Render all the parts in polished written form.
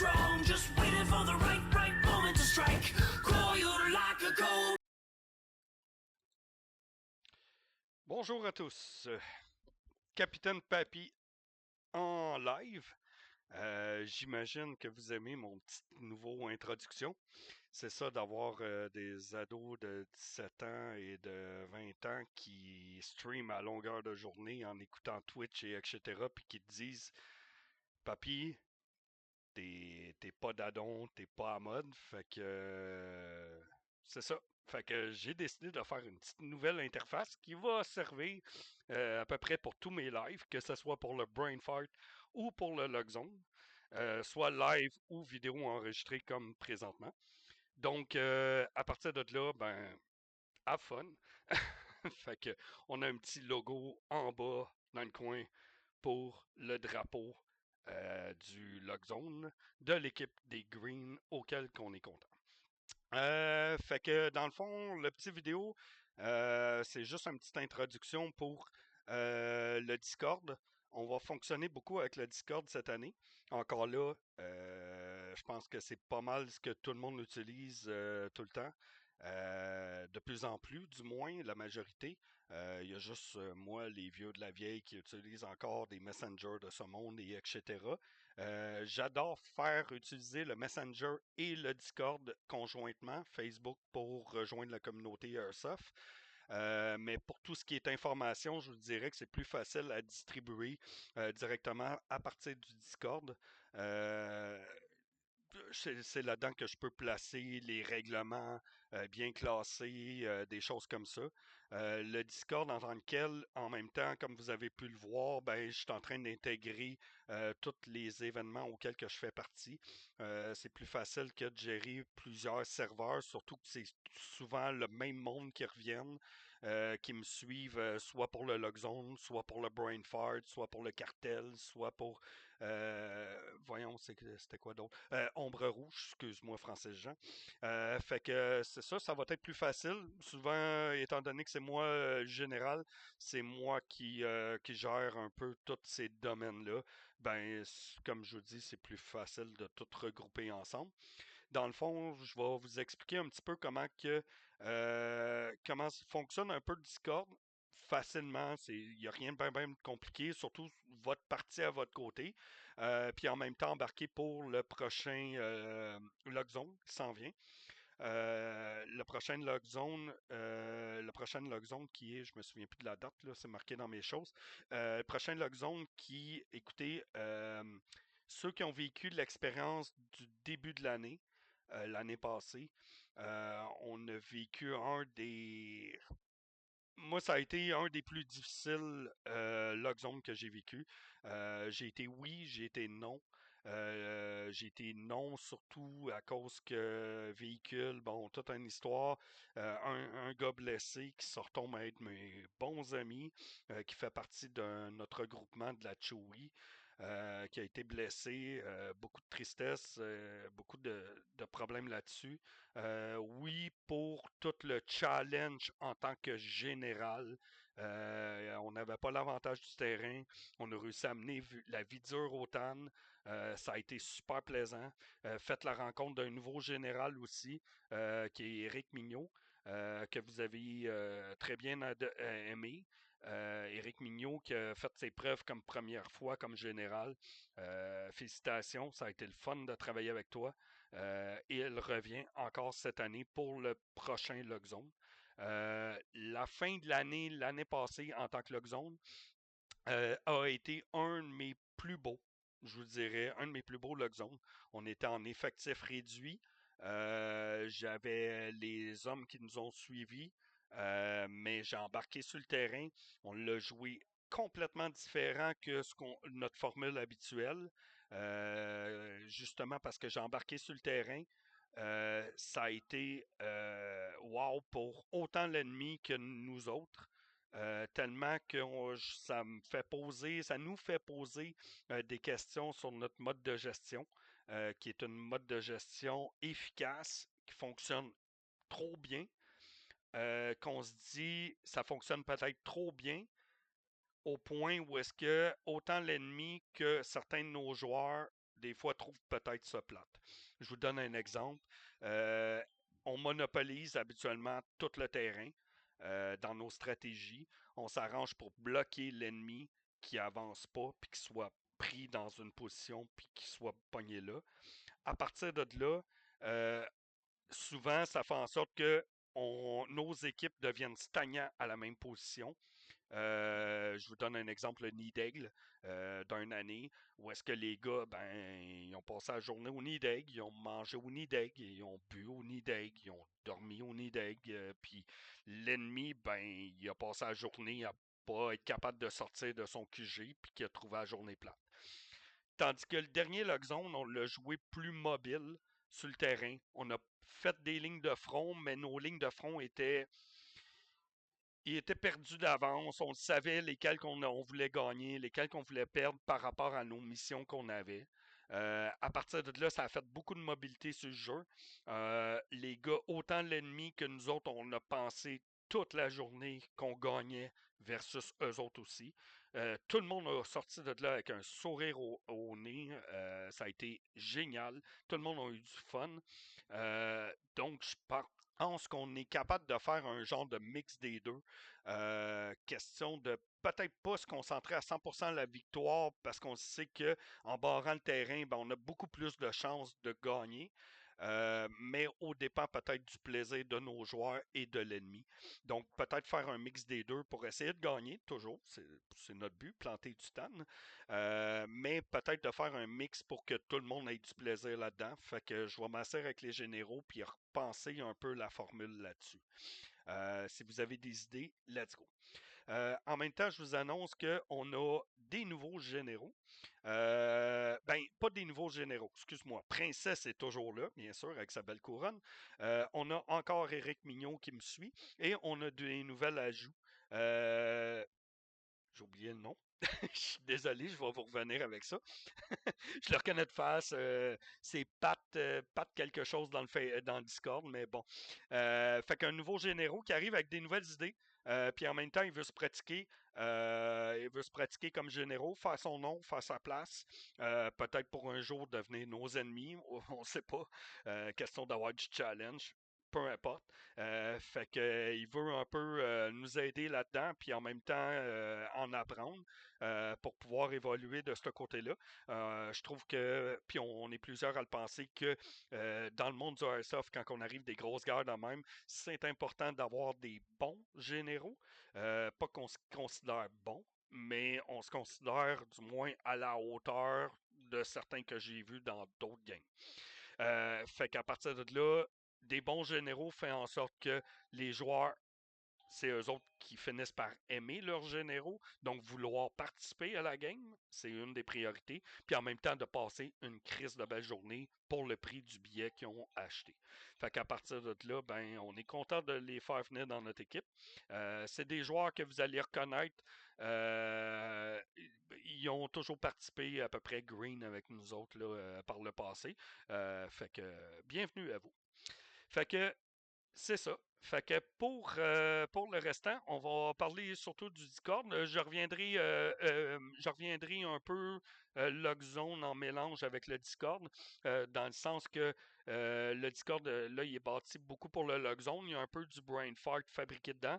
strong, just waiting for the right moment to strike. Coiled like a cold. Bonjour à tous. Capitaine Papy en live. J'imagine que vous aimez mon petit nouveau introduction. C'est ça d'avoir des ados de 17 ans et de 20 ans qui streament à longueur de journée en écoutant Twitch et etc. puis qui te disent Papy, t'es pas d'adon, t'es pas à mode. Fait que c'est ça. Fait que j'ai décidé de faire une petite nouvelle interface qui va servir à peu près pour tous mes lives, que ce soit pour le Brain Fart ou pour le Logzone, soit live ou vidéo enregistrée comme présentement. Donc, à partir de là, ben, have fun. Fait que on a un petit logo en bas dans le coin pour le drapeau du Logzone de l'équipe des Green auquel qu'on est content. Fait que dans le fond, le petit vidéo, c'est juste une petite introduction pour le Discord. On va fonctionner beaucoup avec le Discord cette année. Encore là, je pense que c'est pas mal ce que tout le monde utilise tout le temps. De plus en plus, du moins, la majorité. Il y a juste moi, les vieux de la vieille, qui utilisent encore des messengers de ce monde et etc. J'adore faire utiliser le Messenger et le Discord conjointement, Facebook pour rejoindre la communauté Airsoft. Mais pour tout ce qui est information, je vous dirais que c'est plus facile à distribuer directement à partir du Discord. Euh, c'est là-dedans que je peux placer les règlements bien classés, des choses comme ça. Le Discord en tant que tel, en même temps, comme vous avez pu le voir, ben, je suis en train d'intégrer tous les événements auxquels que je fais partie. C'est plus facile que de gérer plusieurs serveurs, surtout que c'est souvent le même monde qui reviennent, qui me suivent soit pour le Logzone, soit pour le Brain Fart, soit pour le cartel, soit pour voyons, c'était quoi d'autre? Ombre Rouge, excuse-moi, Francis Jean. Fait que c'est ça, ça va être plus facile. Souvent, étant donné que c'est moi général, c'est moi qui gère un peu tous ces domaines-là. Ben, comme je vous dis, c'est plus facile de tout regrouper ensemble. Dans le fond, je vais vous expliquer un petit peu comment fonctionne un peu le Discord facilement. Il n'y a rien de bien compliqué, surtout votre partie à votre côté. Puis en même temps, embarquer pour le prochain Logzone qui s'en vient. Le prochain Logzone qui est, je me souviens plus de la date, là, c'est marqué dans mes choses. Le prochain Logzone qui, écoutez, ceux qui ont vécu l'expérience du début de l'année passée, on a vécu moi, ça a été un des plus difficiles Logzone que j'ai vécu. J'ai été oui, j'ai été non. J'ai été non surtout à cause que véhicule, bon, toute une histoire. Un gars blessé qui se retombe à être mes bons amis, qui fait partie de notre regroupement de la Chewie. Qui a été blessé, beaucoup de tristesse, beaucoup de problèmes là-dessus. Oui, pour tout le challenge en tant que général, on n'avait pas l'avantage du terrain. On a réussi à amener la vie dure au TAN. Ça a été super plaisant. Faites la rencontre d'un nouveau général aussi, qui est Éric Mignot, que vous avez très bien aimé. Éric Mignot qui a fait ses preuves comme première fois comme général. Félicitations, ça a été le fun de travailler avec toi. Et elle revient encore cette année pour le prochain Logzone. La fin de l'année passée en tant que Logzone, a été un de mes plus beaux, je vous dirais, un de mes plus beaux Logzone. On était en effectif réduit. J'avais les hommes qui nous ont suivis, mais j'ai embarqué sur le terrain. On l'a joué complètement différent que notre formule habituelle. Justement parce que j'ai embarqué sur le terrain. Ça a été wow pour autant l'ennemi que nous autres. Tellement que ça nous fait poser des questions sur notre mode de gestion, qui est une mode de gestion efficace, qui fonctionne trop bien, qu'on se dit ça fonctionne peut-être trop bien, au point où est-ce que autant l'ennemi que certains de nos joueurs des fois trouvent peut-être ça plate. Je vous donne un exemple. Euh, on monopolise habituellement tout le terrain dans nos stratégies. On s'arrange pour bloquer l'ennemi qui avance pas, puis qui soit pris dans une position, puis qui soit pogné là. À partir de là, euh, souvent, ça fait en sorte que nos équipes deviennent stagnants à la même position. Je vous donne un exemple, le nid d'aigle d'une année, où est-ce que les gars, ben, ils ont passé la journée au nid d'aigle, ils ont mangé au nid d'aigle, ils ont bu au nid d'aigle, ils ont dormi au nid d'aigle, puis l'ennemi, ben, il a passé la journée à pas être capable de sortir de son QG, puis qu'il a trouvé la journée plate. Tandis que le dernier Logzone, on l'a joué plus mobile sur le terrain. On a fait des lignes de front, mais nos lignes de front étaient il était perdu d'avance. On savait lesquels on voulait gagner, lesquels qu'on voulait perdre par rapport à nos missions qu'on avait. À partir de là, ça a fait beaucoup de mobilité sur le jeu. Les gars, autant l'ennemi que nous autres, on a pensé toute la journée qu'on gagnait versus eux autres aussi. Tout le monde a sorti de là avec un sourire au nez. Ça a été génial. Tout le monde a eu du fun. Donc, je pense qu'on est capable de faire un genre de mix des deux. Question de peut-être pas se concentrer à 100% la victoire parce qu'on sait que en barrant le terrain, ben, on a beaucoup plus de chances de gagner. Mais au dépend peut-être du plaisir de nos joueurs et de l'ennemi. Donc peut-être faire un mix des deux pour essayer de gagner, toujours, c'est notre but, planter du tan. Mais peut-être de faire un mix pour que tout le monde ait du plaisir là-dedans. Fait que je vais m'asseoir avec les généraux puis repenser un peu la formule là-dessus. Si vous avez des idées, let's go. En même temps, je vous annonce qu'on a des nouveaux généraux. Ben, pas des nouveaux généraux, excuse-moi. Princesse est toujours là, bien sûr, avec sa belle couronne. On a encore Éric Mignon qui me suit et on a des nouvelles ajouts. Euh, j'ai oublié le nom. Je suis désolé, je vais vous revenir avec ça. Je le reconnais de face. C'est Pat quelque chose dans le Discord, mais bon. Fait qu'un nouveau généraux qui arrive avec des nouvelles idées. Puis en même temps, il veut se pratiquer. Il veut se pratiquer comme généraux, faire son nom, faire sa place. Peut-être pour un jour devenir nos ennemis. On ne sait pas. Question d'avoir du challenge. Peu importe. Fait que il veut un peu nous aider là-dedans, puis en même temps en apprendre pour pouvoir évoluer de ce côté-là. Je trouve que, puis on est plusieurs à le penser, que dans le monde du Airsoft, quand on arrive des grosses guerres de même, c'est important d'avoir des bons généraux. Pas qu'on se considère bon, mais on se considère du moins à la hauteur de certains que j'ai vus dans d'autres games. Fait qu'à partir de là, des bons généraux fait en sorte que les joueurs c'est eux autres qui finissent par aimer leurs généraux, donc vouloir participer à la game, c'est une des priorités, puis en même temps de passer une crise de belle journée pour le prix du billet qu'ils ont acheté. Fait qu'à partir de là, ben, on est content de les faire venir dans notre équipe. C'est des joueurs que vous allez reconnaître. Ils ont toujours participé à peu près green avec nous autres là, par le passé. Fait que bienvenue à vous. Fait que c'est ça. Fait que pour le restant, on va parler surtout du Discord. Je reviendrai un peu Logzone en mélange avec le Discord, dans le sens que le Discord, là, il est bâti beaucoup pour le Logzone. Il y a un peu du brain fart fabriqué dedans,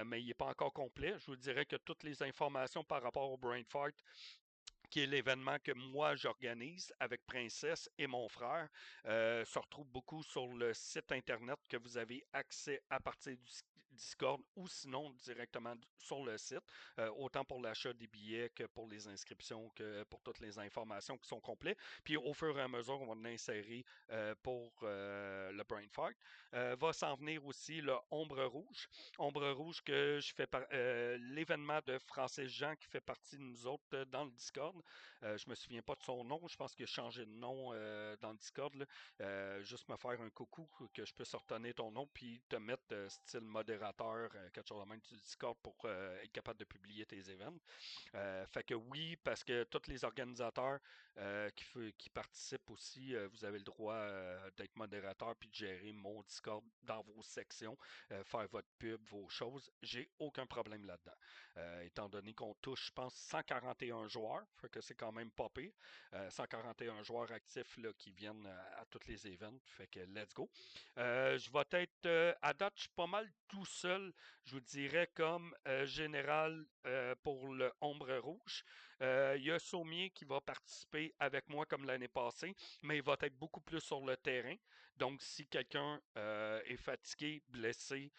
mais il n'est pas encore complet. Je vous dirais que toutes les informations par rapport au brain fart qui est l'événement que moi j'organise avec Princesse et mon frère, se retrouve beaucoup sur le site internet que vous avez accès à partir du Discord ou sinon directement sur le site, autant pour l'achat des billets que pour les inscriptions, que pour toutes les informations qui sont complètes. Puis au fur et à mesure, on va l'insérer pour le Brain Fart. Va s'en venir aussi le Ombre Rouge. Ombre Rouge que je fais par l'événement de Francis Jean qui fait partie de nous autres dans le Discord. Je me souviens pas de son nom. Je pense qu'il a changé de nom dans le Discord. Là. Juste me faire un coucou que je puisse retenir ton nom puis te mettre style modérateur modérateur, quelque chose de même du Discord pour être capable de publier tes événements. Fait que oui, parce que tous les organisateurs qui participent aussi, vous avez le droit d'être modérateur puis de gérer mon Discord dans vos sections, faire votre pub, vos choses. J'ai aucun problème là-dedans. Étant donné qu'on touche, je pense, 141 joueurs, fait que c'est quand même pas pire. 141 joueurs actifs là, qui viennent à tous les événements, fait que let's go. Je vais être, à date, je suis pas mal tout seul, je vous dirais, comme général pour le Ombre Rouge. Il y a Sommier qui va participer avec moi comme l'année passée, mais il va être beaucoup plus sur le terrain. Donc, si quelqu'un est fatigué, blessé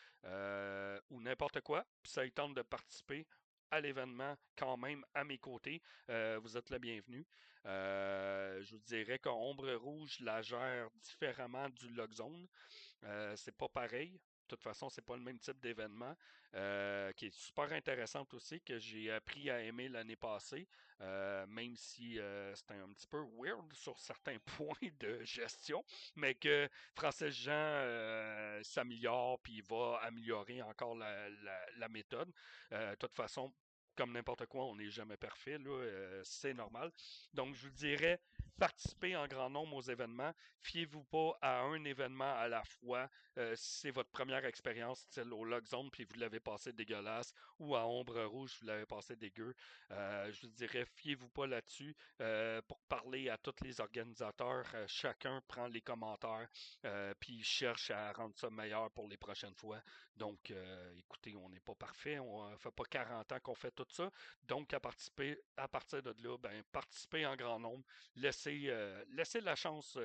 ou n'importe quoi, puis ça lui tente de participer à l'événement quand même à mes côtés, vous êtes le bienvenu. Je vous dirais qu'Ombre Rouge la gère différemment du Logzone. C'est pas pareil. De toute façon, c'est pas le même type d'événement, qui est super intéressant aussi, que j'ai appris à aimer l'année passée, même si c'était un petit peu weird sur certains points de gestion, mais que Francis Jean s'améliore puis il va améliorer encore la méthode. De toute façon, comme n'importe quoi, on n'est jamais parfait, là, c'est normal. Donc, je vous dirais, participez en grand nombre aux événements. Fiez-vous pas à un événement à la fois. Si c'est votre première expérience, style au Logzone, puis vous l'avez passé dégueulasse, ou à Ombre Rouge, vous l'avez passé dégueu, je vous dirais, fiez-vous pas là-dessus. Pour parler à tous les organisateurs, chacun prend les commentaires, puis cherche à rendre ça meilleur pour les prochaines fois. Donc, écoutez, on n'est pas parfait, on ne fait pas 40 ans qu'on fait tout ça. Donc, à partir de là, ben, participez en grand nombre, laissez la chance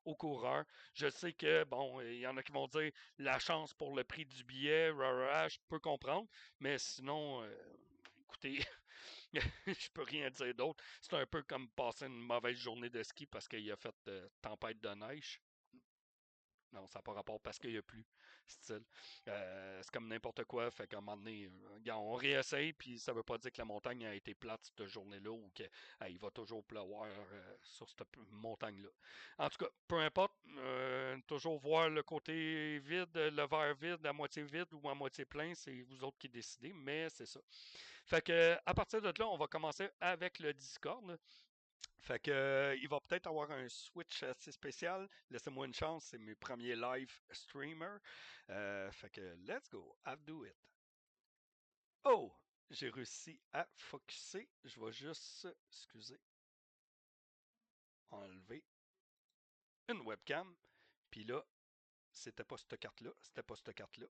aux coureurs. Je sais que, bon, il y en a qui vont dire la chance pour le prix du billet, je peux comprendre, mais sinon, écoutez, je peux rien dire d'autre. C'est un peu comme passer une mauvaise journée de ski parce qu'il a fait tempête de neige. Non, ça n'a pas rapport parce qu'il n'y a plus. Style. C'est comme n'importe quoi. Fait qu'à un moment donné, regarde, on réessaye, puis ça veut pas dire que la montagne a été plate cette journée-là ou qu'il va toujours pleuvoir sur cette montagne-là. En tout cas, peu importe, toujours voir le côté vide, le verre vide, à moitié vide ou à moitié plein, c'est vous autres qui décidez, mais c'est ça. Fait que à partir de là, on va commencer avec le Discord. Fait que, il va peut-être avoir un switch assez spécial. Laissez-moi une chance, c'est mes premiers live streamers. Fait que, let's go, I'll do it. Oh! J'ai réussi à focusser. Je vais juste, excusez, enlever une webcam. Puis là, c'était pas cette carte-là, c'était pas cette carte-là.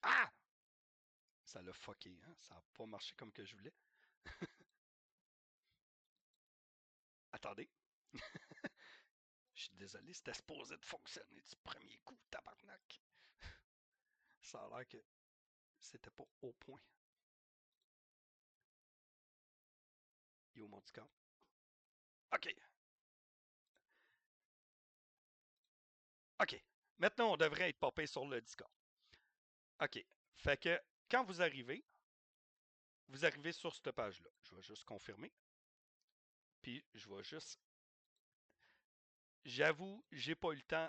Ah! Ça l'a fucké, hein? Ça n'a pas marché comme que je voulais. Attendez. Je suis désolé, c'était supposé de fonctionner du premier coup, tabarnak. Ça a l'air que c'était pas au point. Il est où mon Discord? OK. OK. Maintenant, on devrait être popé sur le Discord. OK. Fait que quand vous arrivez sur cette page-là. Je vais juste confirmer. Puis je vais juste. J'avoue, j'ai pas eu le temps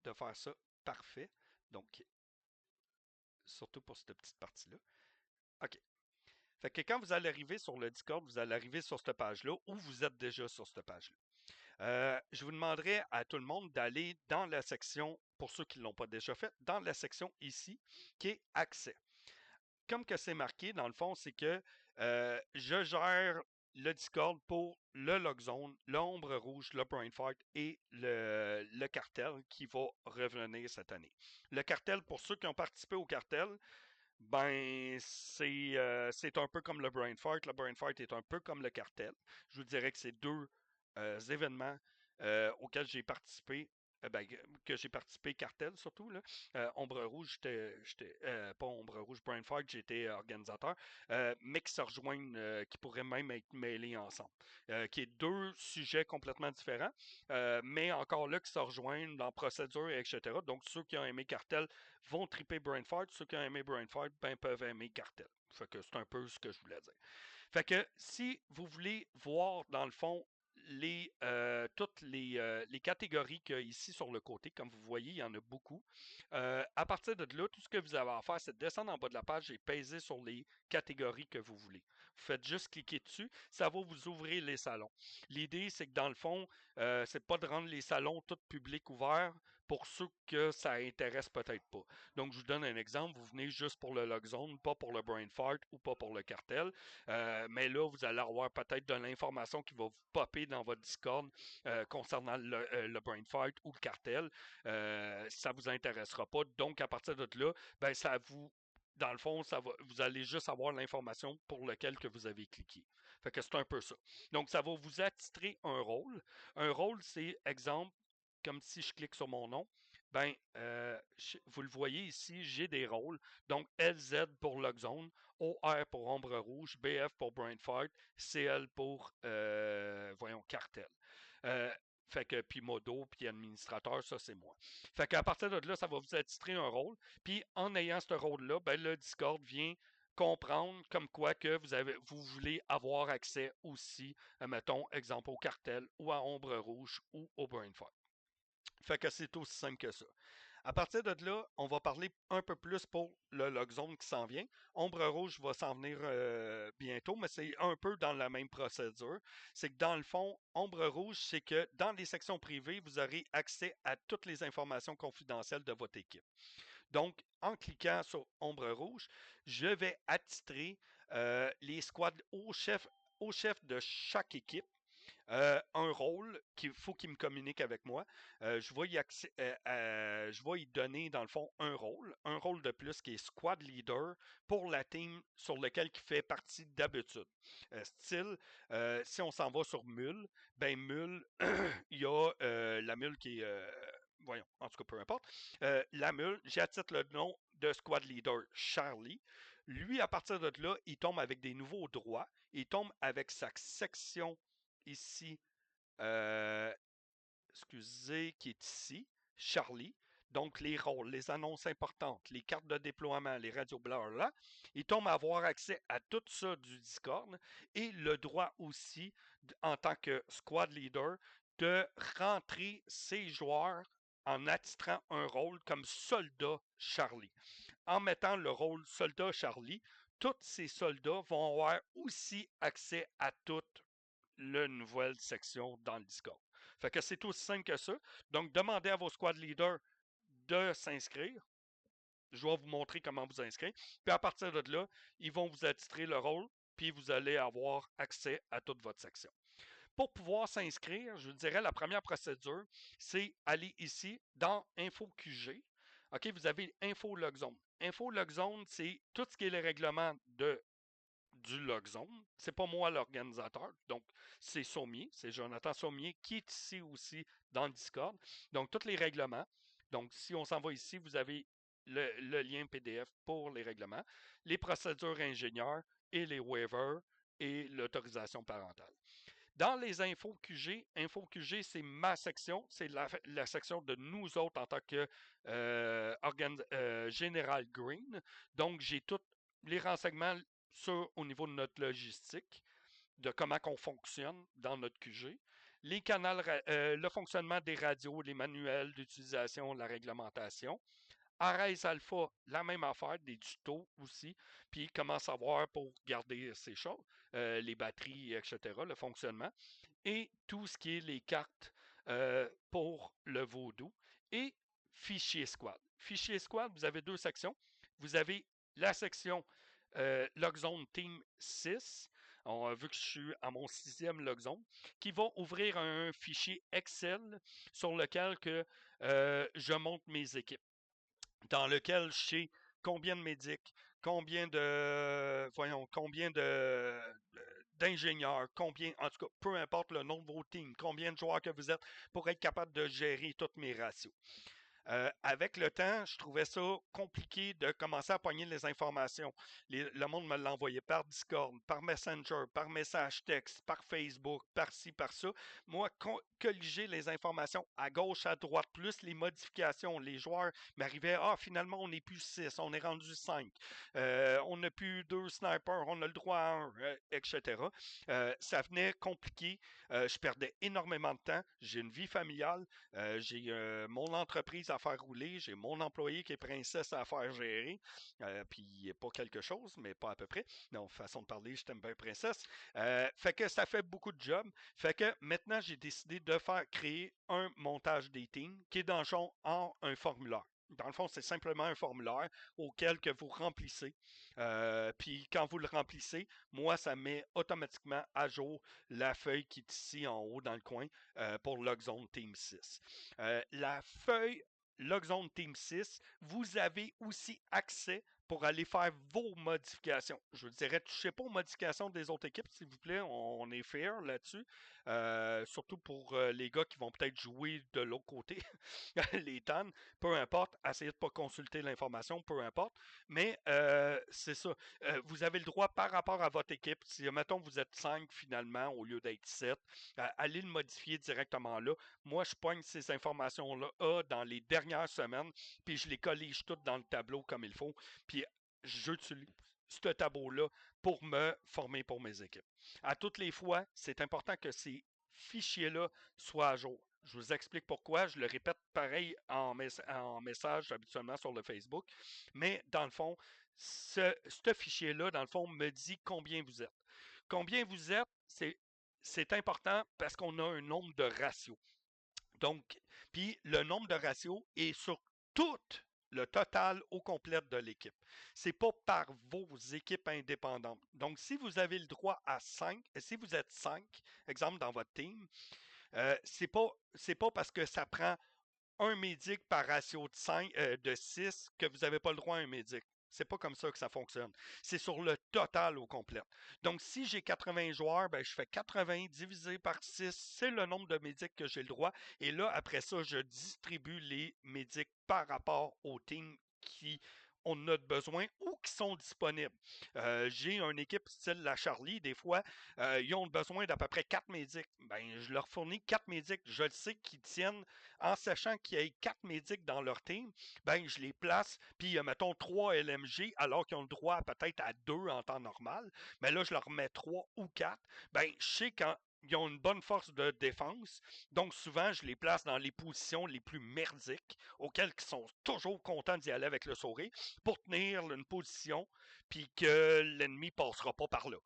de faire ça parfait. Donc, surtout pour cette petite partie-là. OK. Fait que quand vous allez arriver sur le Discord, vous allez arriver sur cette page-là ou vous êtes déjà sur cette page-là. Je vous demanderai à tout le monde d'aller dans la section, pour ceux qui ne l'ont pas déjà fait, dans la section ici, qui est Accès. Comme que c'est marqué, dans le fond, c'est que je gère le Discord pour le Logzone, l'Ombre Rouge, le Brainfight et le Cartel qui va revenir cette année. Le Cartel, pour ceux qui ont participé au Cartel, ben, c'est un peu comme le Brainfight. Le Brainfight est un peu comme le Cartel. Je vous dirais que c'est deux événements auxquels j'ai participé. Ben, que j'ai participé Cartel surtout. Là. Ombre Rouge, pas Ombre Rouge, Brainfight, j'étais organisateur. Mais qui se rejoignent, qui pourraient même être mêlés ensemble. Qui est deux sujets complètement différents. Mais encore là, qui se rejoignent dans procédure, etc. Donc, ceux qui ont aimé Cartel vont triper Brainfight. Ceux qui ont aimé Brainfight ben, peuvent aimer Cartel. Fait que c'est un peu ce que je voulais dire. Fait que si vous voulez voir, dans le fond, toutes les catégories qu'il y a ici sur le côté. Comme vous voyez, il y en a beaucoup. À partir de là, tout ce que vous avez à faire, c'est de descendre en bas de la page et peser sur les catégories que vous voulez. Vous faites juste cliquer dessus, ça va vous ouvrir les salons. L'idée, c'est que dans le fond, c'est pas de rendre les salons tout publics ouverts pour ceux que ça intéresse peut-être pas. Donc, je vous donne un exemple. Vous venez juste pour le Logzone, pas pour le Brain Fart ou pas pour le cartel. Mais là, vous allez avoir peut-être de l'information qui va vous popper dans votre Discord concernant le Brain Fart ou le cartel. Ça vous intéressera pas. Donc, à partir de là, ben, ça vous dans le fond, vous allez juste avoir l'information pour laquelle que vous avez cliqué. Fait que c'est un peu ça. Donc, ça va vous attitrer un rôle. Un rôle, c'est, exemple, comme si je clique sur mon nom, ben, vous le voyez ici, j'ai des rôles. Donc, LZ pour Logzone, OR pour Ombre Rouge, BF pour Brainfight, CL pour, voyons, Cartel. Fait que, puis Modo, puis administrateur, ça c'est moi. Fait qu'à partir de là, ça va vous attitrer un rôle. Puis en ayant ce rôle-là, ben, le Discord vient comprendre comme quoi que vous voulez avoir accès aussi, mettons, exemple au cartel ou à Ombre Rouge ou au Brainfight. Fait que c'est aussi simple que ça. À partir de là, on va parler un peu plus pour le Logzone qui s'en vient. Ombre Rouge va s'en venir bientôt, mais c'est un peu dans la même procédure. C'est que dans le fond, Ombre Rouge, c'est que dans les sections privées, vous aurez accès à toutes les informations confidentielles de votre équipe. Donc, en cliquant sur Ombre Rouge, je vais attitrer les squads au chef de chaque équipe. Un rôle qu'il faut qu'il me communique avec moi. Je vais y donner, dans le fond, un rôle de plus qui est squad leader pour la team sur lequel il fait partie d'habitude. Style, si on s'en va sur Mule, ben Mule, il y a la Mule qui est... voyons, en tout cas, peu importe. La Mule, j'attite le nom de squad leader Charlie. Lui, à partir de là, il tombe avec des nouveaux droits. Il tombe avec sa section ici, euh, excusez, qui est ici, Charlie. Donc, les rôles, les annonces importantes, les cartes de déploiement, les radios là, il tombe à avoir accès à tout ça du Discord et le droit aussi, en tant que squad leader, de rentrer ses joueurs en attitrant un rôle comme soldat Charlie. En mettant le rôle soldat Charlie, tous ces soldats vont avoir aussi accès à toute la nouvelle section dans le Discord. Fait que c'est aussi simple que ça. Donc, demandez à vos squad leaders de s'inscrire. Je vais vous montrer comment vous inscrire. Puis à partir de là, ils vont vous attitrer le rôle, puis vous allez avoir accès à toute votre section. Pour pouvoir s'inscrire, je vous dirais la première procédure, c'est aller ici dans Info QG. OK, vous avez Info Logzone. Info Logzone, c'est tout ce qui est les règlements du Logzone. C'est pas moi l'organisateur, donc c'est Sommier, c'est Jonathan Sommier qui est ici aussi dans le Discord. Donc, tous les règlements. Donc, si on s'en va ici, vous avez le lien PDF pour les règlements, les procédures ingénieurs et les waivers et l'autorisation parentale. Dans les info QG, c'est ma section, c'est la section de nous autres en tant que Général Green. Donc, j'ai tous les renseignements au niveau de notre logistique, de comment on fonctionne dans notre QG. Les canaux, le fonctionnement des radios, les manuels d'utilisation, la réglementation. Ares Alpha, la même affaire, des tutos aussi, puis comment savoir pour garder ces choses, les batteries, etc., le fonctionnement, et tout ce qui est les cartes pour le Vaudou, et Fichier Squad. Fichier Squad, vous avez deux sections. Vous avez la section Logzone Team 6, vu que je suis à mon 6e Logzone, qui va ouvrir un fichier Excel sur lequel que, je monte mes équipes dans lequel je sais combien de médics, combien d'ingénieurs, combien, en tout cas, peu importe le nombre de vos teams, combien de joueurs que vous êtes pour être capable de gérer tous mes ratios. Avec le temps, je trouvais ça compliqué de commencer à pogner les informations. Le monde me l'envoyait par Discord, par Messenger, par message texte, par Facebook, par-ci, par ça. Moi, colliger les informations à gauche, à droite, plus les modifications, les joueurs m'arrivaient, ah, finalement, on n'est plus 6, on est rendu 5. On n'a plus 2 snipers, on a le droit à un, etc. Ça venait compliqué. Je perdais énormément de temps. J'ai une vie familiale. J'ai mon entreprise à faire rouler. J'ai mon employé qui est princesse à faire gérer. Puis pas quelque chose, mais pas à peu près. Non, façon de parler, je t'aime bien princesse. Fait que ça fait beaucoup de job. Fait que maintenant, j'ai décidé de faire créer un montage dating qui est dans le fond en un formulaire. Dans le fond, c'est simplement un formulaire auquel que vous remplissez. Puis quand vous le remplissez, moi, ça met automatiquement à jour la feuille qui est ici en haut dans le coin pour Logzone Team 6. La feuille Logzone Team 6, vous avez aussi accès pour aller faire vos modifications. Je vous dirais, touchez pas aux modifications des autres équipes, s'il vous plaît. On est fair là-dessus. Surtout pour les gars qui vont peut-être jouer de l'autre côté, les TAN. Peu importe, essayez de ne pas consulter l'information, peu importe. Mais c'est ça. Vous avez le droit par rapport à votre équipe. Si, mettons, vous êtes 5 finalement au lieu d'être 7, allez le modifier directement là. Moi, je pogne ces informations-là dans les dernières semaines, puis je les collige toutes dans le tableau comme il faut. Puis j'utilise ce tableau-là pour me former pour mes équipes. À toutes les fois, c'est important que ces fichiers-là soient à jour. Je vous explique pourquoi. Je le répète pareil en message habituellement sur le Facebook. Mais dans le fond, ce fichier-là, dans le fond, me dit combien vous êtes. Combien vous êtes, c'est important parce qu'on a un nombre de ratios. Donc, puis le nombre de ratios est sur tout le total au complet de l'équipe. C'est pas par vos équipes indépendantes. Donc, si vous avez le droit à 5, si vous êtes 5, exemple dans votre team, c'est pas parce que ça prend un médic par ratio de 6 que vous n'avez pas le droit à un médic. C'est pas comme ça que ça fonctionne. C'est sur le total au complet. Donc, si j'ai 80 joueurs, ben, je fais 80 divisé par 6. C'est le nombre de médics que j'ai le droit. Et là, après ça, je distribue les médics par rapport aux teams qui ont notre besoin ou qui sont disponibles. J'ai une équipe style la Charlie, des fois, ils ont besoin d'à peu près 4 médics. Ben, je leur fournis 4 médics. Je le sais qu'ils tiennent en sachant qu'il y a 4 médics dans leur team, ben je les place, puis mettons 3 LMG, alors qu'ils ont le droit peut-être à 2 en temps normal, mais là je leur mets 3 ou 4, ben je sais quand ils ont une bonne force de défense, donc souvent je les place dans les positions les plus merdiques, auxquelles ils sont toujours contents d'y aller avec le sourire, pour tenir une position, puis que l'ennemi passera pas par là.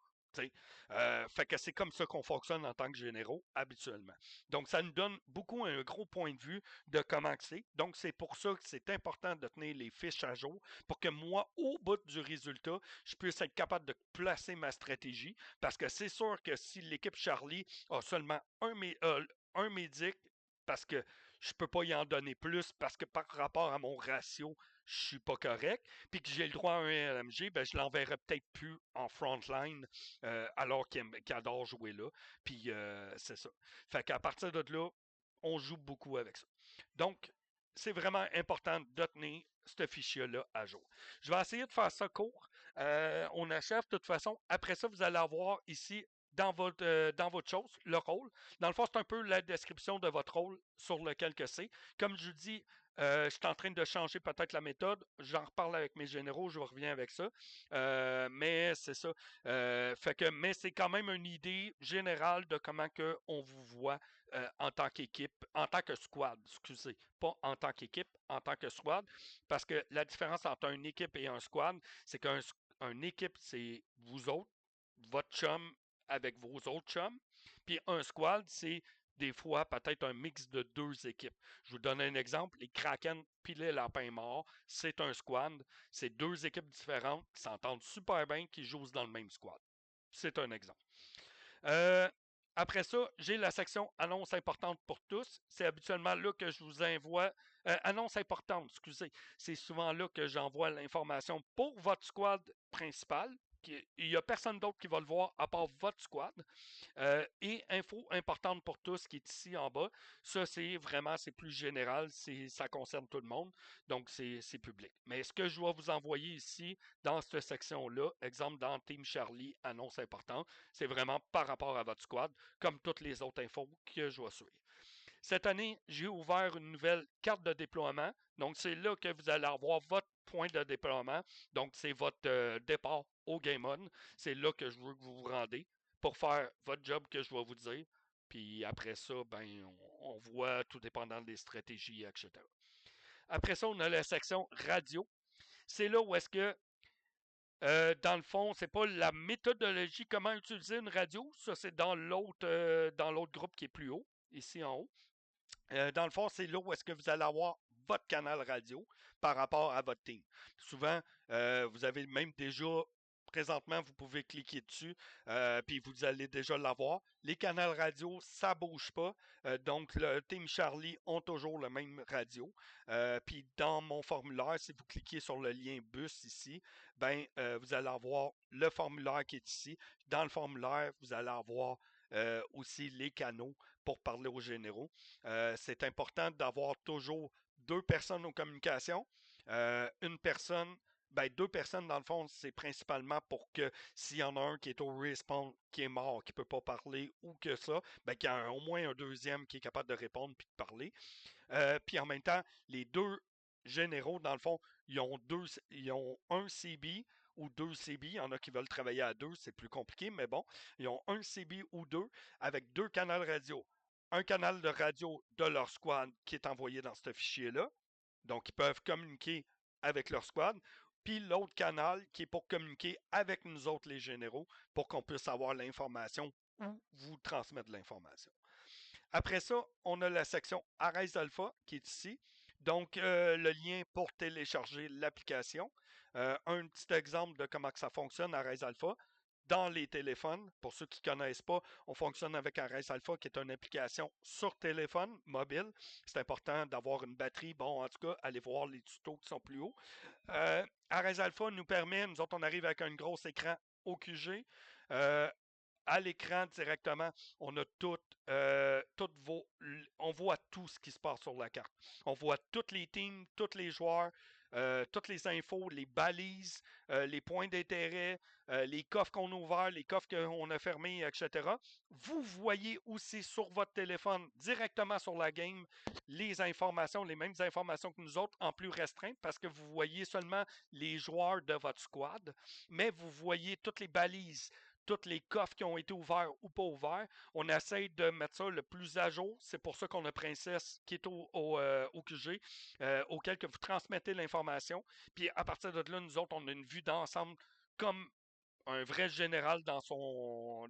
Fait que c'est comme ça qu'on fonctionne en tant que généraux, habituellement. Donc, ça nous donne beaucoup un gros point de vue de comment c'est. Donc, c'est pour ça que c'est important de tenir les fiches à jour pour que moi, au bout du résultat, je puisse être capable de placer ma stratégie. Parce que c'est sûr que si l'équipe Charlie a seulement un médic, parce que je peux pas y en donner plus, parce que par rapport à mon ratio, je suis pas correct, puis que j'ai le droit à un LMG, ben je l'enverrai peut-être plus en frontline alors qu'il adore jouer là. Puis c'est ça. Fait qu'à partir de là, on joue beaucoup avec ça. Donc, c'est vraiment important de tenir ce fichier-là à jour. Je vais essayer de faire ça court. On achève de toute façon. Après ça, vous allez avoir ici dans votre chose, le rôle. Dans le fond, c'est un peu la description de votre rôle sur lequel que c'est. Comme je vous dis, je suis en train de changer peut-être la méthode. J'en reparle avec mes généraux, je reviens avec ça. Mais c'est ça. Mais c'est quand même une idée générale de comment que on vous voit en tant qu'équipe, en tant que squad, excusez, pas en tant qu'équipe, en tant que squad, parce que la différence entre une équipe et un squad, c'est qu'un équipe, c'est vous autres, votre chum avec vos autres chums, puis un squad, c'est des fois peut-être un mix de deux équipes. Je vous donne un exemple, les Kraken puis les Lapins Morts, c'est un squad, c'est deux équipes différentes qui s'entendent super bien, qui jouent dans le même squad. C'est un exemple. Euh, Après ça, j'ai la section annonce importante pour tous. C'est habituellement là que je vous envoie. Annonce importante, excusez. C'est souvent là que j'envoie l'information pour votre squad principal. il n'y a personne d'autre qui va le voir à part votre squad. Et info importante pour tous qui est ici en bas, ça c'est plus général, ça concerne tout le monde, donc c'est public. Mais ce que je dois vous envoyer ici dans cette section-là, exemple dans Team Charlie, annonce importante, c'est vraiment par rapport à votre squad, comme toutes les autres infos que je dois suivre. Cette année, j'ai ouvert une nouvelle carte de déploiement. Donc, c'est là que vous allez avoir votre point de déploiement. Donc, c'est votre départ au Game On. C'est là que je veux que vous vous rendez pour faire votre job que je vais vous dire. Puis après ça, ben, on voit tout dépendant des stratégies, etc. Après ça, on a la section radio. C'est là où est-ce que, dans le fond, c'est pas la méthodologie comment utiliser une radio. Ça, c'est dans l'autre groupe qui est plus haut, ici en haut. Dans le fond, c'est là où est-ce que vous allez avoir votre canal radio par rapport à votre team. Souvent, vous avez même déjà, présentement, vous pouvez cliquer dessus, puis vous allez déjà l'avoir. Les canaux radio, ça ne bouge pas. Donc, le Team Charlie ont toujours le même radio. Puis, dans mon formulaire, si vous cliquez sur le lien bus ici, ben, vous allez avoir le formulaire qui est ici. Dans le formulaire, vous allez avoir aussi les canaux pour parler aux généraux. C'est important d'avoir toujours deux personnes aux communications. Une personne, ben deux personnes dans le fond, c'est principalement pour que s'il y en a un qui est au respawn, qui est mort, qui ne peut pas parler ou que ça, ben qu'il y a au moins un deuxième qui est capable de répondre puis de parler. Puis en même temps, les deux généraux, dans le fond, ils ont un CB ou deux CB. Il y en a qui veulent travailler à deux, c'est plus compliqué, mais bon, ils ont un CB ou deux avec deux canaux radio. Un canal de radio de leur squad qui est envoyé dans ce fichier-là. Donc, ils peuvent communiquer avec leur squad. Puis l'autre canal qui est pour communiquer avec nous autres, les généraux, pour qu'on puisse avoir l'information ou vous transmettre l'information. Après ça, on a la section Arise Alpha qui est ici. Donc, le lien pour télécharger l'application. Un petit exemple de comment que ça fonctionne, Arise Alpha. Dans les téléphones, pour ceux qui ne connaissent pas, on fonctionne avec Arise Alpha, qui est une application sur téléphone mobile. C'est important d'avoir une batterie. Bon, en tout cas, allez voir les tutos qui sont plus hauts. Arise Alpha nous permet, nous autres, on arrive avec un gros écran au QG. À l'écran directement, on a on voit tout ce qui se passe sur la carte. On voit toutes les teams, tous les joueurs, toutes les infos, les balises, les points d'intérêt, les coffres qu'on a ouverts, les coffres qu'on a fermés, etc. Vous voyez aussi sur votre téléphone, directement sur la game, les informations, les mêmes informations que nous autres, en plus restreint, parce que vous voyez seulement les joueurs de votre squad, mais vous voyez toutes les balises, tous les coffres qui ont été ouverts ou pas ouverts. On essaie de mettre ça le plus à jour. C'est pour ça qu'on a Princesse qui est au QG, auquel que vous transmettez l'information. Puis à partir de là, nous autres, on a une vue d'ensemble comme un vrai général dans son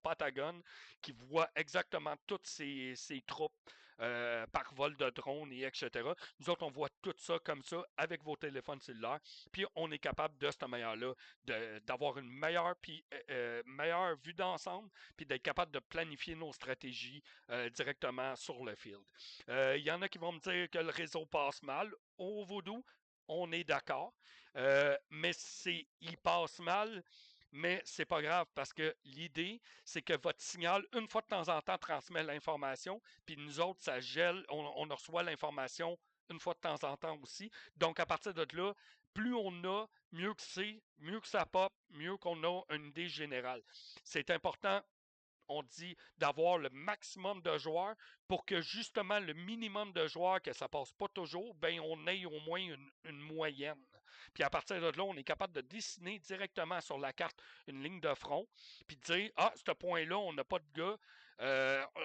Patagone qui voit exactement toutes ses troupes par vol de drone et etc. Nous autres, on voit tout ça comme ça avec vos téléphones cellulaires. Puis on est capable de cette manière-là d'avoir une meilleure vue d'ensemble, puis d'être capable de planifier nos stratégies directement sur le field. Il y en a qui vont me dire que le réseau passe mal. Au Vaudou, on est d'accord. Mais il passe mal, mais c'est pas grave parce que l'idée, c'est que votre signal, une fois de temps en temps, transmet l'information, puis nous autres, ça gèle, on reçoit l'information une fois de temps en temps aussi. Donc, à partir de là, plus on a, mieux que c'est, mieux que ça pop, mieux qu'on a une idée générale. C'est important, on dit, d'avoir le maximum de joueurs pour que justement le minimum de joueurs, que ça passe pas toujours, ben on ait au moins une moyenne. Puis à partir de là, on est capable de dessiner directement sur la carte une ligne de front, puis de dire, ah, ce point-là, on n'a pas de gars,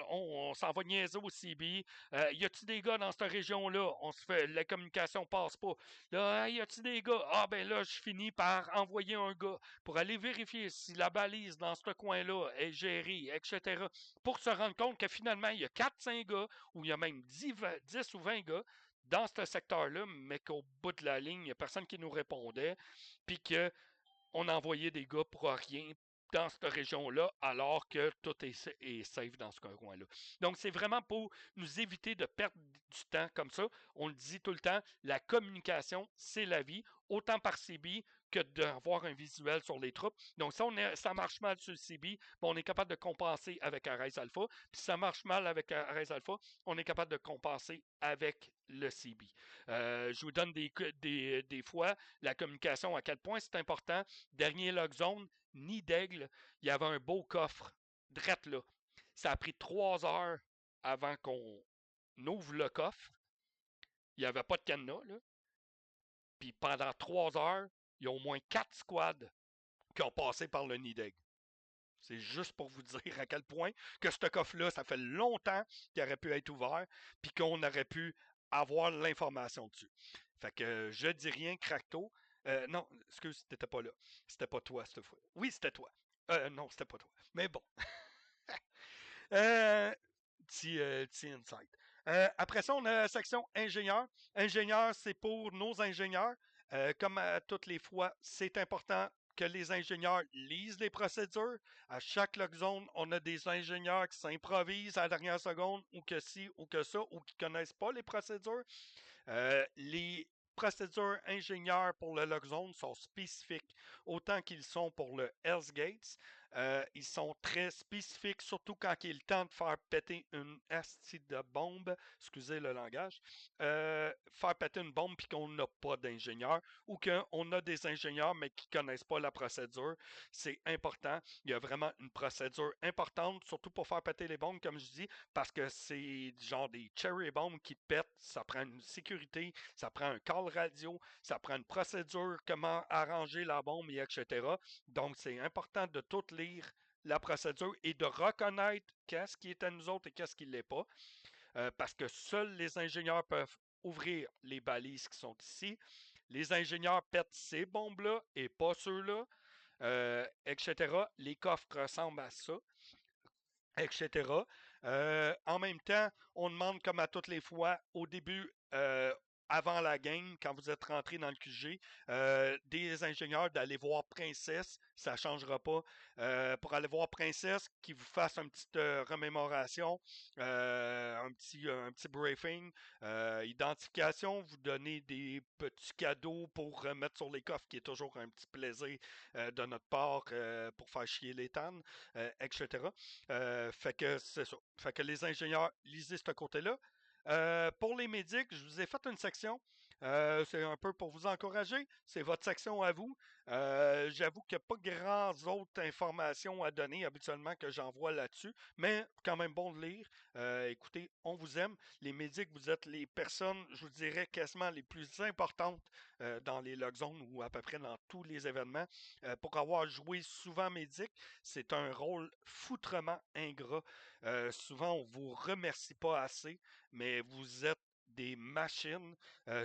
on s'en va niaiser au CB. Y a-t-il des gars dans cette région-là? On se fait, la communication passe pas. Là, y a-t-il des gars? Ah, ben là, je finis par envoyer un gars pour aller vérifier si la balise dans ce coin-là est gérée, etc. Pour se rendre compte que finalement, il y a 4-5 gars, ou il y a même 10 ou 20 gars dans ce secteur-là, mais qu'au bout de la ligne, il n'y a personne qui nous répondait, puis qu'on envoyait des gars pour rien, dans cette région-là, alors que tout est safe dans ce coin-là. Donc, c'est vraiment pour nous éviter de perdre du temps comme ça. On le dit tout le temps, la communication, c'est la vie, autant par CB que d'avoir un visuel sur les troupes. Donc, si ça marche mal sur le CB, on est capable de compenser avec Ares Alpha. Puis, si ça marche mal avec Ares Alpha, on est capable de compenser avec le CB. Je vous donne des fois la communication, à quel point c'est important. Dernier log zone, nid d'aigle, il y avait un beau coffre, drette là. Ça a pris 3 heures avant qu'on ouvre le coffre. Il n'y avait pas de cadenas, là. Puis pendant 3 heures, il y a au moins 4 squads qui ont passé par le nid d'aigle. C'est juste pour vous dire à quel point que ce coffre-là, ça fait longtemps qu'il aurait pu être ouvert, puis qu'on aurait pu avoir l'information dessus. Fait que je dis rien, Cracto. Non, excuse, t'étais pas là. C'était pas toi cette fois. Oui, c'était toi. Non, c'était pas toi. Mais bon. Petit insight. Après ça, on a la section ingénieur. Ingénieur, c'est pour nos ingénieurs. Comme à toutes les fois, c'est important que les ingénieurs lisent les procédures. À chaque log zone, on a des ingénieurs qui s'improvisent à la dernière seconde, ou que ci, ou que ça, ou qui ne connaissent pas les procédures. Les procédures ingénieurs pour le log zone sont spécifiques, autant qu'ils sont pour le Hells Gates. Ils sont très spécifiques, surtout quand il est le temps de faire péter une asti de bombe, excusez le langage, faire péter une bombe puis qu'on n'a pas d'ingénieur, ou qu'on a des ingénieurs mais qui ne connaissent pas la procédure. C'est important. Il y a vraiment une procédure importante, surtout pour faire péter les bombes, comme je dis, parce que c'est genre des cherry bombs qui pètent. Ça prend une sécurité, ça prend un call radio, ça prend une procédure, comment arranger la bombe, et etc. Donc, c'est important de tout lire la procédure et de reconnaître qu'est-ce qui est à nous autres et qu'est-ce qui ne l'est pas. Parce que seuls les ingénieurs peuvent ouvrir les balises qui sont ici. Les ingénieurs pètent ces bombes-là et pas ceux-là, etc. Les coffres ressemblent à ça, etc. En même temps, on demande, comme à toutes les fois, au début, avant la game, quand vous êtes rentré dans le QG, des ingénieurs d'aller voir Princesse, ça ne changera pas. Pour aller voir Princesse, qui vous fasse une petite remémoration, un petit briefing, identification, vous donnez des petits cadeaux pour remettre sur les coffres, qui est toujours un petit plaisir de notre part pour faire chier les tannes, etc. Fait que c'est ça. Fait que les ingénieurs, lisez ce côté-là. Pour les médics, je vous ai fait une section. C'est un peu pour vous encourager. C'est votre section à vous. J'avoue qu'il n'y a pas grand autres informations à donner habituellement que j'envoie là-dessus, mais quand même bon de lire. Écoutez, on vous aime. Les médics, vous êtes les personnes, je vous dirais, quasiment les plus importantes dans les log zones ou à peu près dans tous les événements. Pour avoir joué souvent médic, c'est un rôle foutrement ingrat. Souvent, on vous remercie pas assez, mais vous êtes des machines.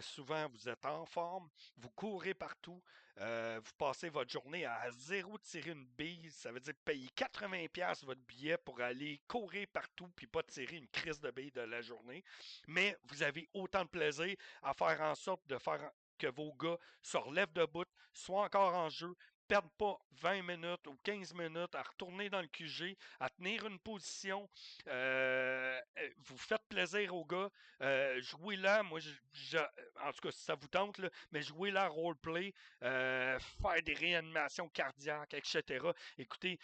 Souvent, vous êtes en forme, vous courez partout, vous passez votre journée à zéro tirer une bille. Ça veut dire payer 80$ votre billet pour aller courir partout puis pas tirer une crise de bille de la journée. Mais vous avez autant de plaisir à faire en sorte de faire que vos gars se relèvent debout, soient encore en jeu, perdent pas 20 minutes ou 15 minutes à retourner dans le QG, à tenir une position. Vous faites plaisir aux gars. Jouez là, moi, en tout cas, si ça vous tente, là, mais jouez là roleplay, faire des réanimations cardiaques, etc. Écoutez,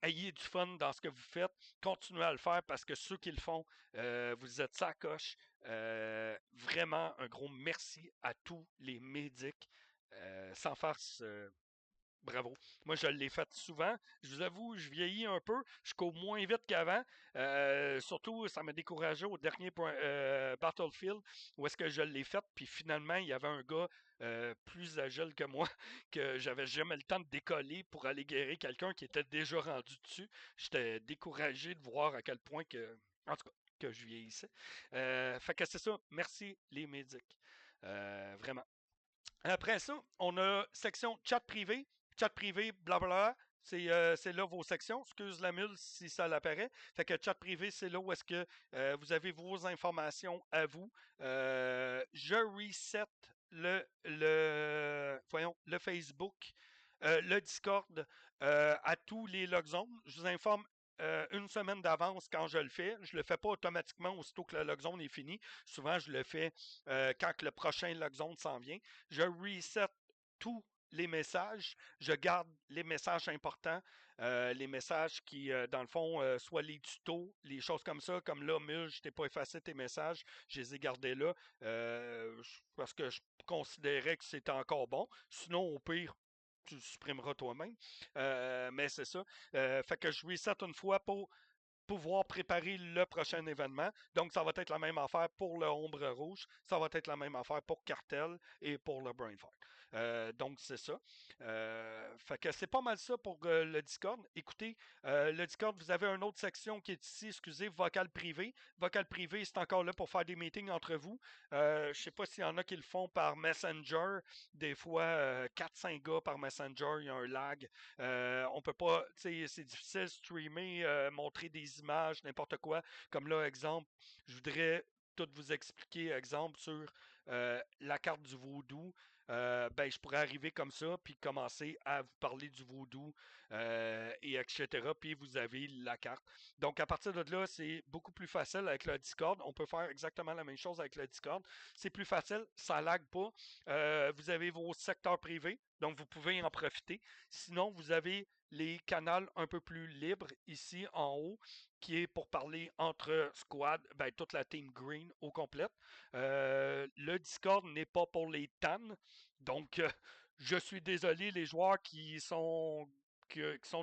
ayez du fun dans ce que vous faites. Continuez à le faire parce que ceux qui le font, vous êtes sacoche. Vraiment, un gros merci à tous les médics. Sans farce, bravo. Moi, je l'ai fait souvent. Je vous avoue, je vieillis un peu. Je cours moins vite qu'avant. Surtout, ça m'a découragé au dernier Battlefield où est-ce que je l'ai fait. Puis finalement, il y avait un gars plus agile que moi que j'avais jamais le temps de décoller pour aller guérir quelqu'un qui était déjà rendu dessus. J'étais découragé de voir à quel point que, en tout cas, que je vieillissais. Fait que c'est ça. Merci les médics. Vraiment. Après ça, on a section chat privé. Chat privé, blablabla. C'est là vos sections. Excuse la mule si ça l'apparaît. Fait que chat privé, c'est là où est-ce que vous avez vos informations à vous. Je reset le Facebook le Discord à tous les log zones. Je vous informe une semaine d'avance quand je le fais. Je le fais pas automatiquement aussitôt que la log zone est finie. Souvent, je le fais quand le prochain log zone s'en vient. Je reset tous les messages. Je garde les messages importants, les messages qui, dans le fond, soit les tutos, les choses comme ça, comme là, Mule, je t'ai pas effacé tes messages, je les ai gardés là parce que je considérais que c'était encore bon. Sinon, au pire, tu le supprimeras toi-même. Mais c'est ça. Fait que je reset une fois pour pouvoir préparer le prochain événement. Donc, ça va être la même affaire pour le Ombre Rouge, ça va être la même affaire pour Cartel et pour le Brainfart. Donc, c'est ça. Fait que c'est pas mal ça pour le Discord. Écoutez, le Discord, vous avez une autre section qui est ici, excusez, vocal privé. Vocal privé, c'est encore là pour faire des meetings entre vous. Je sais pas s'il y en a qui le font par Messenger. Des fois, 4-5 gars par Messenger, il y a un lag. On peut pas, tu sais, c'est difficile de streamer, montrer des images, n'importe quoi. Comme là, exemple, je voudrais tout vous expliquer, exemple, sur la carte du vaudou. Ben, je pourrais arriver comme ça, puis commencer à vous parler du vaudou, et etc. Puis vous avez la carte. Donc, à partir de là, c'est beaucoup plus facile avec le Discord. On peut faire exactement la même chose avec le Discord. C'est plus facile, ça lag pas. Vous avez vos secteurs privés, donc vous pouvez en profiter. Sinon, vous avez les canaux un peu plus libres ici en haut, qui est pour parler entre squad, ben, toute la team green au complet. Le Discord n'est pas pour les TAN, donc je suis désolé les joueurs qui sont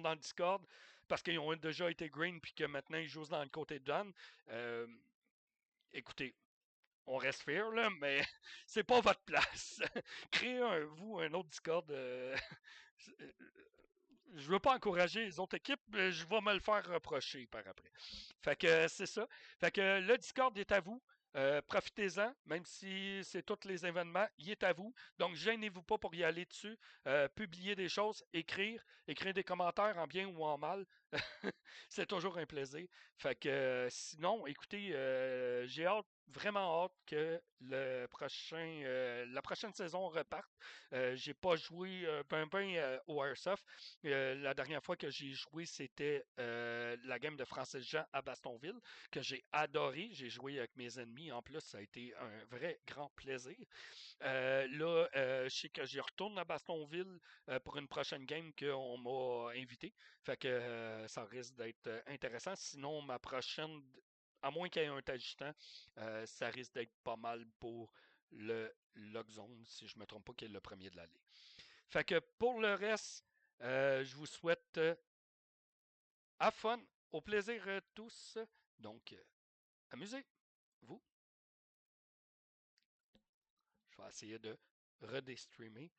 dans le Discord parce qu'ils ont déjà été green puis que maintenant ils jouent dans le côté de Dan. Euh, Écoutez, on reste fair, là, mais c'est pas votre place. Créez vous un autre Discord. Je veux pas encourager les autres équipes, mais je vais me le faire reprocher par après. Fait que c'est ça. Fait que le Discord est à vous. Profitez-en, même si c'est tous les événements, il est à vous. Donc, gênez-vous pas pour y aller dessus. Publier des choses, écrire des commentaires en bien ou en mal. C'est toujours un plaisir. Fait que sinon, écoutez, j'ai hâte, vraiment hâte que la prochaine saison reparte. J'ai pas joué au Airsoft. La dernière fois que j'ai joué, c'était la game de Francis Jean à Bastonville, que j'ai adoré. J'ai joué avec mes ennemis. En plus, ça a été un vrai grand plaisir. Là, je sais que j'y retourne à Bastonville pour une prochaine game qu'on m'a invité. Fait que ça risque d'être intéressant. Sinon, ma prochaine, à moins qu'il y ait un agitant, ça risque d'être pas mal pour le Logzone, si je ne me trompe pas, qui est le premier de l'année. Fait que pour le reste, je vous souhaite à fun, au plaisir tous. Donc, amusez-vous. Je vais essayer de redestreamer.